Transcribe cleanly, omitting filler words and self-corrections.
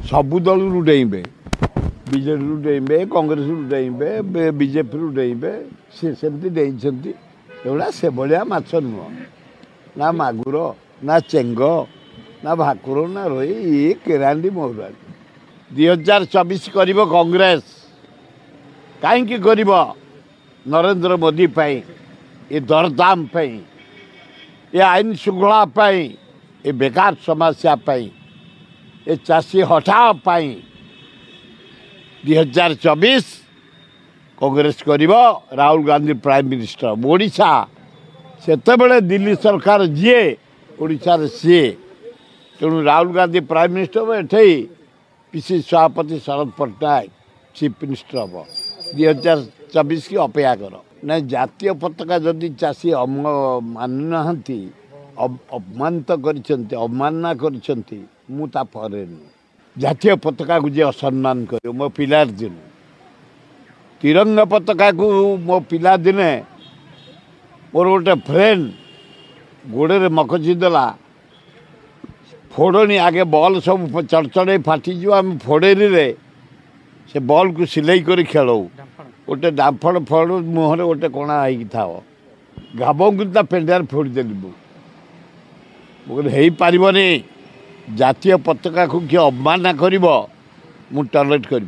सबु दल डेइबे BJD डेइबे Congress डेइबे BJP डेइबे सेमती डेइंट एगुड़ा से भाया माछ नुह ना मागुर ना चेंग ना भाकुर ना रोई ये केरांडी महुराली 2024 कर कांग्रेस कहीं कर नरेंद्र मोदी पाई ये दरदाम पाई ये आईन श्रृंखला पाई ये बेकार समस्या पाई ये चाषी हटाओ पाई 2024 कांग्रेस कर राहुल गांधी प्राइम मिनिस्टर ओडिशा से दिल्ली सरकार जी ओडिशा सी तेणु राहुल गांधी प्राइम मिनिस्टर एठे पीसी सभापति शरद पट्टनायक चीफ मिनिस्टर हम 2024 की अपेक्षा कर ना जातीय पताका जदि चाषी मानु ना अपमानित अवमानना कर जातीय पताका को जे असम्मान कर मो पिलार दिन तिरंगा पताका को मो पिला दिने मोर गोटे फ्रेंड गोड़े मकचिदेला फोड़नी आगे बॉल सब चढ़चढ़ फाटी आम फोड़ेरी रे से बॉल को सिलाई कर खेलू गोटे डाफड़ फड़ मुहर गोटे कणा हो घाबू पेंडार फोड़देली हो पारनी जातीय पताका को किए अवमानना कर टॉलरेट कर।